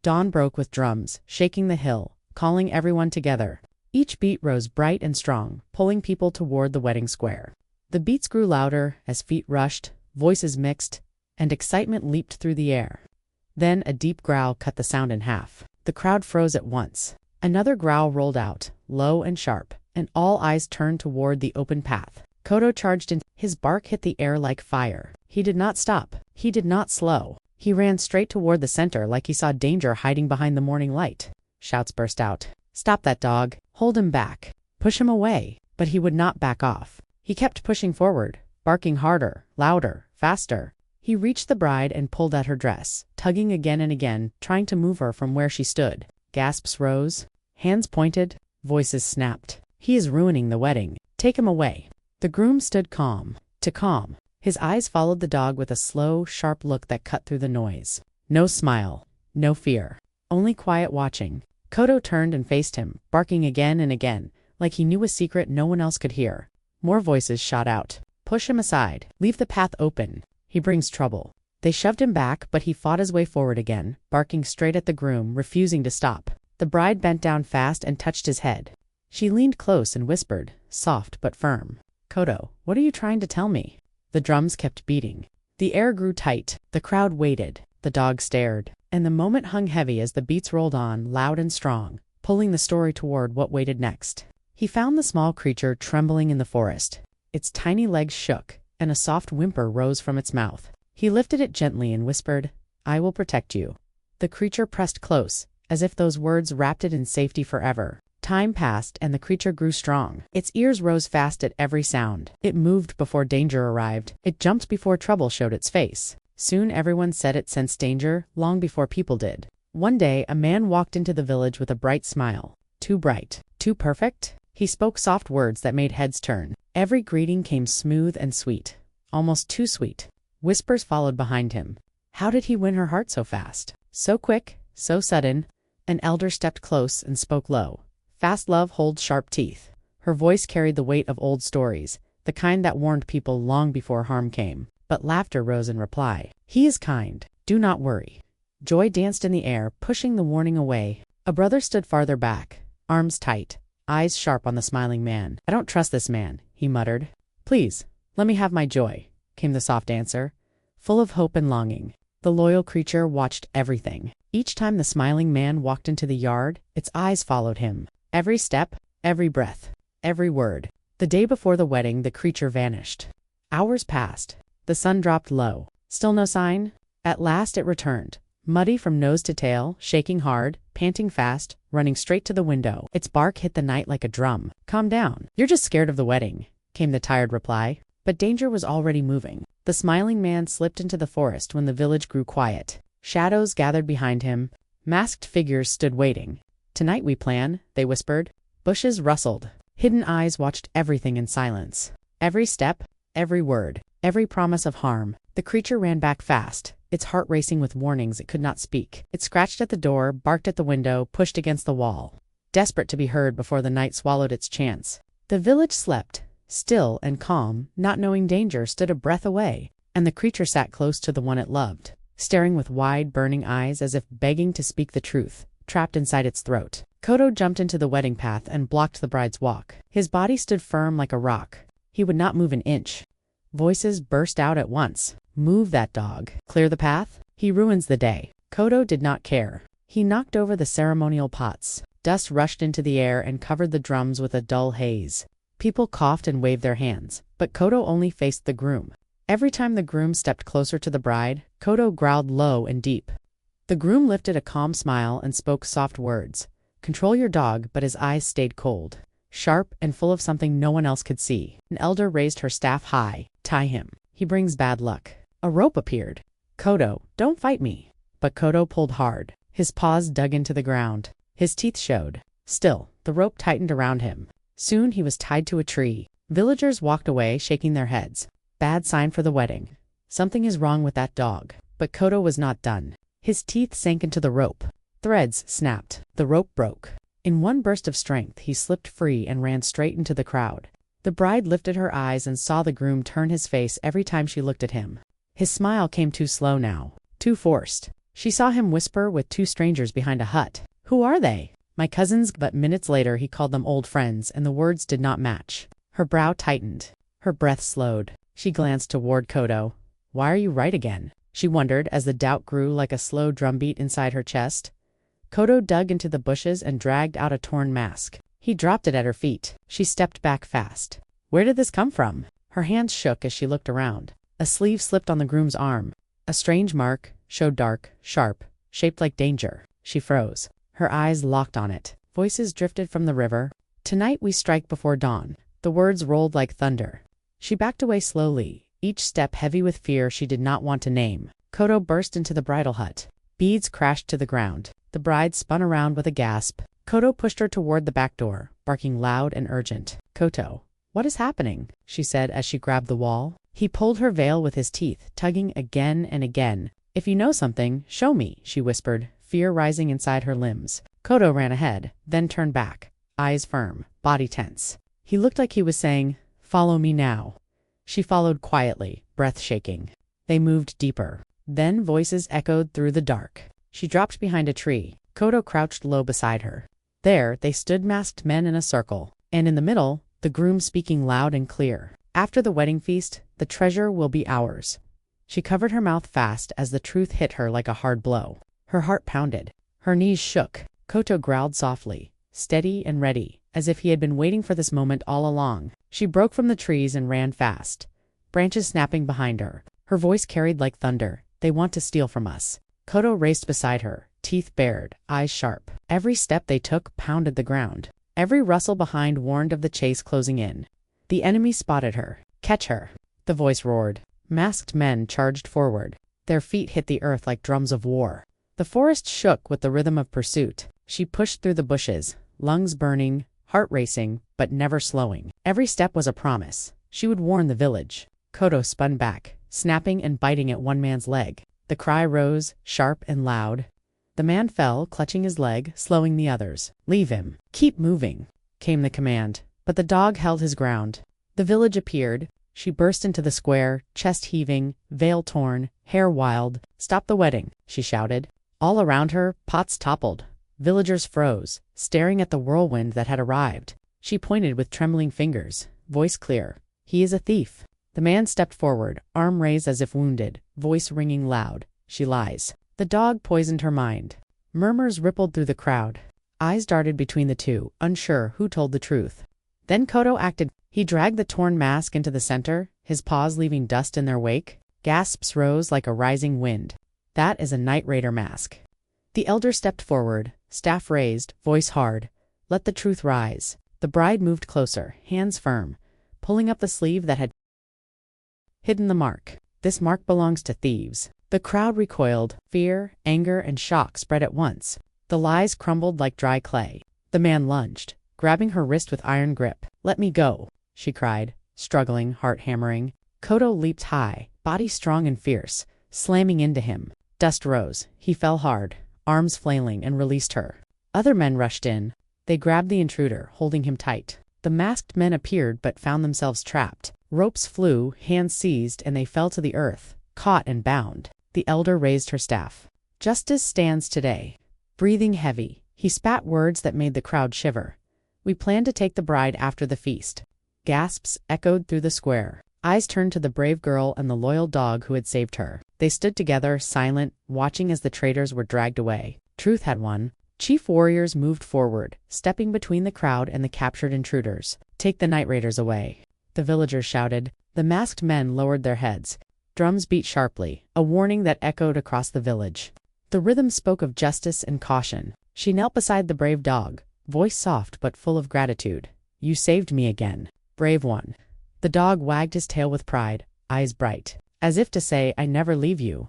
Dawn broke with drums, shaking the hill, calling everyone together. Each beat rose bright and strong, pulling people toward the wedding square. The beats grew louder as feet rushed, voices mixed, and excitement leaped through the air. Then a deep growl cut the sound in half. The crowd froze at once. Another growl rolled out, low and sharp, and all eyes turned toward the open path. Kodo charged in. His bark hit the air like fire. He did not stop. He did not slow. He ran straight toward the center like he saw danger hiding behind the morning light. Shouts burst out. "Stop that dog! Hold him back! Push him away!" But he would not back off. He kept pushing forward, barking harder, louder, faster. He reached the bride and pulled at her dress, tugging again and again, trying to move her from where she stood. Gasps rose. Hands pointed. Voices snapped. "He is ruining the wedding. Take him away." The groom stood calm. His eyes followed the dog with a slow, sharp look that cut through the noise. No smile. No fear. Only quiet watching. Kodo turned and faced him, barking again and again, like he knew a secret no one else could hear. More voices shot out. "Push him aside. Leave the path open. He brings trouble." They shoved him back, but he fought his way forward again, barking straight at the groom, refusing to stop. The bride bent down fast and touched his head. She leaned close and whispered, soft but firm, "Kodo, what are you trying to tell me?" The drums kept beating. The air grew tight. The crowd waited. The dog stared. And the moment hung heavy as the beats rolled on, loud and strong, pulling the story toward what waited next. He found the small creature trembling in the forest. Its tiny legs shook, and a soft whimper rose from its mouth. He lifted it gently and whispered, "I will protect you." The creature pressed close, as if those words wrapped it in safety forever. Time passed, and the creature grew strong. Its ears rose fast at every sound. It moved before danger arrived. It jumped before trouble showed its face. Soon everyone said it sensed danger, long before people did. One day, a man walked into the village with a bright smile. Too bright. Too perfect? He spoke soft words that made heads turn. Every greeting came smooth and sweet. Almost too sweet. Whispers followed behind him. How did he win her heart so fast? So quick, so sudden. An elder stepped close and spoke low. Fast love holds sharp teeth. Her voice carried the weight of old stories, the kind that warned people long before harm came. But laughter rose in reply. "He is kind. Do not worry." Joy danced in the air, pushing the warning away. A brother stood farther back, arms tight, eyes sharp on the smiling man. "I don't trust this man," he muttered. "Please, let me have my joy," came the soft answer, full of hope and longing. The loyal creature watched everything. Each time the smiling man walked into the yard, its eyes followed him. Every step, every breath, every word. The day before the wedding, the creature vanished. Hours passed. The sun dropped low. Still no sign? At last it returned, muddy from nose to tail, shaking hard, panting fast, running straight to the window. Its bark hit the night like a drum. "Calm down. You're just scared of the wedding," came the tired reply. But danger was already moving. The smiling man slipped into the forest when the village grew quiet. Shadows gathered behind him. Masked figures stood waiting. "Tonight we plan," they whispered. Bushes rustled. Hidden eyes watched everything in silence. Every step, every word, every promise of harm. The creature ran back fast, its heart racing with warnings it could not speak. It scratched at the door, barked at the window, pushed against the wall, desperate to be heard before the night swallowed its chance. The village slept, still and calm, not knowing danger stood a breath away, and the creature sat close to the one it loved, staring with wide, burning eyes as if begging to speak the truth, trapped inside its throat. Kodo jumped into the wedding path and blocked the bride's walk. His body stood firm like a rock. He would not move an inch. Voices burst out at once. "Move that dog. Clear the path. He ruins the day." Kodo did not care. He knocked over the ceremonial pots. Dust rushed into the air and covered the drums with a dull haze. People coughed and waved their hands, but Kodo only faced the groom. Every time the groom stepped closer to the bride, Kodo growled low and deep. The groom lifted a calm smile and spoke soft words. "Control your dog," but his eyes stayed cold, sharp and full of something no one else could see. An elder raised her staff high. "Tie him. He brings bad luck." A rope appeared. "Kodo, don't fight me." But Kodo pulled hard. His paws dug into the ground. His teeth showed. Still, the rope tightened around him. Soon he was tied to a tree. Villagers walked away, shaking their heads. Bad sign for the wedding. Something is wrong with that dog. But Kodo was not done. His teeth sank into the rope. Threads snapped. The rope broke. In one burst of strength, he slipped free and ran straight into the crowd. The bride lifted her eyes and saw the groom turn his face every time she looked at him. His smile came too slow now, too forced. She saw him whisper with two strangers behind a hut. Who are they? My cousins, but minutes later he called them old friends, and the words did not match. Her brow tightened. Her breath slowed. She glanced toward Kodo. Why are you right again? She wondered as the doubt grew like a slow drumbeat inside her chest. Kodo dug into the bushes and dragged out a torn mask. He dropped it at her feet. She stepped back fast. Where did this come from? Her hands shook as she looked around. A sleeve slipped on the groom's arm. A strange mark showed dark, sharp, shaped like danger. She froze. Her eyes locked on it. Voices drifted from the river. Tonight we strike before dawn. The words rolled like thunder. She backed away slowly, each step heavy with fear she did not want to name. Kodo burst into the bridal hut. Beads crashed to the ground. The bride spun around with a gasp. Kodo pushed her toward the back door, barking loud and urgent. Koto, what is happening? She said as she grabbed the wall. He pulled her veil with his teeth, tugging again and again. If you know something, show me, she whispered, fear rising inside her limbs. Kodo ran ahead, then turned back, eyes firm, body tense. He looked like he was saying, follow me now. She followed quietly, breath shaking. They moved deeper. Then voices echoed through the dark. She dropped behind a tree. Kodo crouched low beside her. There, they stood masked men in a circle, and in the middle, the groom speaking loud and clear. After the wedding feast, the treasure will be ours. She covered her mouth fast as the truth hit her like a hard blow. Her heart pounded. Her knees shook. Koto growled softly, steady and ready, as if he had been waiting for this moment all along. She broke from the trees and ran fast, branches snapping behind her. Her voice carried like thunder. They want to steal from us. Kodo raced beside her, teeth bared, eyes sharp. Every step they took pounded the ground. Every rustle behind warned of the chase closing in. The enemy spotted her. Catch her! The voice roared. Masked men charged forward. Their feet hit the earth like drums of war. The forest shook with the rhythm of pursuit. She pushed through the bushes, lungs burning, heart racing, but never slowing. Every step was a promise. She would warn the village. Kodo spun back, snapping and biting at one man's leg. The cry rose, sharp and loud. The man fell, clutching his leg, slowing the others. Leave him. Keep moving, came the command. But the dog held his ground. The village appeared. She burst into the square, chest heaving, veil torn, hair wild. Stop the wedding, she shouted. All around her, pots toppled. Villagers froze, staring at the whirlwind that had arrived. She pointed with trembling fingers, voice clear. He is a thief. The man stepped forward, arm raised as if wounded, voice ringing loud. She lies. The dog poisoned her mind. Murmurs rippled through the crowd. Eyes darted between the two, unsure who told the truth. Then Kodo acted. He dragged the torn mask into the center, his paws leaving dust in their wake. Gasps rose like a rising wind. That is a Night Raider mask. The elder stepped forward, staff raised, voice hard. Let the truth rise. The bride moved closer, hands firm, pulling up the sleeve that had hidden the mark. This mark belongs to thieves. The crowd recoiled. Fear, anger, and shock spread at once. The lies crumbled like dry clay. The man lunged, grabbing her wrist with iron grip. Let me go, she cried, struggling, heart hammering. Kodo leaped high, body strong and fierce, slamming into him. Dust rose. He fell hard, arms flailing, and released her. Other men rushed in. They grabbed the intruder, holding him tight. The masked men appeared but found themselves trapped. Ropes flew, hands seized, and they fell to the earth, caught and bound. The elder raised her staff. Justice stands today. Breathing heavy, he spat words that made the crowd shiver. We plan to take the bride after the feast. Gasps echoed through the square. Eyes turned to the brave girl and the loyal dog who had saved her. They stood together, silent, watching as the traitors were dragged away. Truth had won. Chief warriors moved forward, stepping between the crowd and the captured intruders. Take the Night Raiders away, the villagers shouted. The masked men lowered their heads. Drums beat sharply, a warning that echoed across the village. The rhythm spoke of justice and caution. She knelt beside the brave dog, voice soft but full of gratitude. You saved me again, brave one. The dog wagged his tail with pride, eyes bright, as if to say, I never leave you.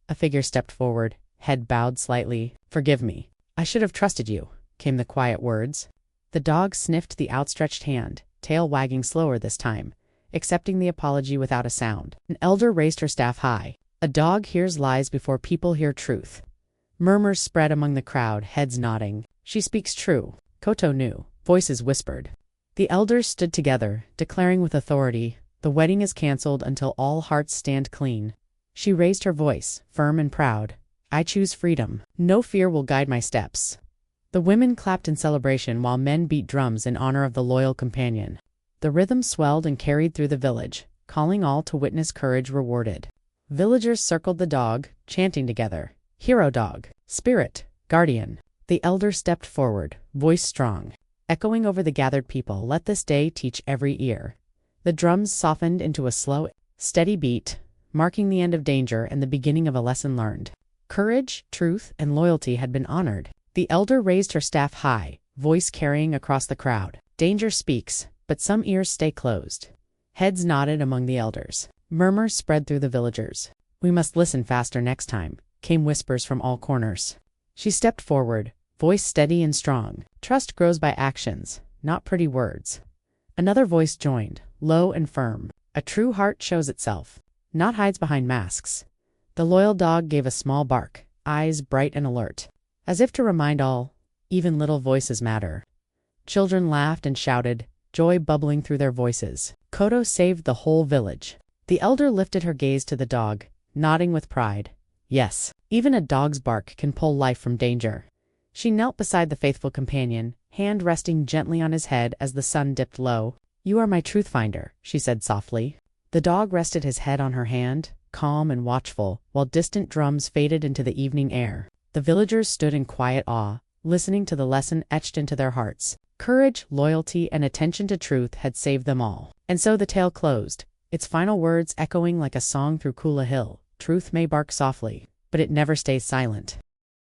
A figure stepped forward, head bowed slightly. Forgive me. I should have trusted you, came the quiet words. The dog sniffed the outstretched hand, tail wagging slower this time, accepting the apology without a sound. An elder raised her staff high. A dog hears lies before people hear truth. Murmurs spread among the crowd, heads nodding. She speaks true. Koto knew. Voices whispered. The elders stood together, declaring with authority, the wedding is cancelled until all hearts stand clean. She raised her voice, firm and proud. I choose freedom. No fear will guide my steps. The women clapped in celebration while men beat drums in honor of the loyal companion. The rhythm swelled and carried through the village, calling all to witness courage rewarded. Villagers circled the dog, chanting together, "Hero dog, spirit, guardian." The elder stepped forward, voice strong, echoing over the gathered people, "Let this day teach every ear." The drums softened into a slow, steady beat, marking the end of danger and the beginning of a lesson learned. Courage, truth, and loyalty had been honored. The elder raised her staff high, voice carrying across the crowd. Danger speaks, but some ears stay closed. Heads nodded among the elders. Murmurs spread through the villagers. "We must listen faster next time," came whispers from all corners. She stepped forward, voice steady and strong. "Trust grows by actions, not pretty words." Another voice joined, low and firm. "A true heart shows itself, not hides behind masks." The loyal dog gave a small bark, eyes bright and alert, as if to remind all, even little voices matter. Children laughed and shouted, joy bubbling through their voices. Kodo saved the whole village. The elder lifted her gaze to the dog, nodding with pride. Yes, even a dog's bark can pull life from danger. She knelt beside the faithful companion, hand resting gently on his head as the sun dipped low. "You are my truth finder," she said softly. The dog rested his head on her hand, calm and watchful, while distant drums faded into the evening air. The villagers stood in quiet awe, listening to the lesson etched into their hearts. Courage, loyalty, and attention to truth had saved them all. And so the tale closed, its final words echoing like a song through Kula Hill. Truth may bark softly, but it never stays silent.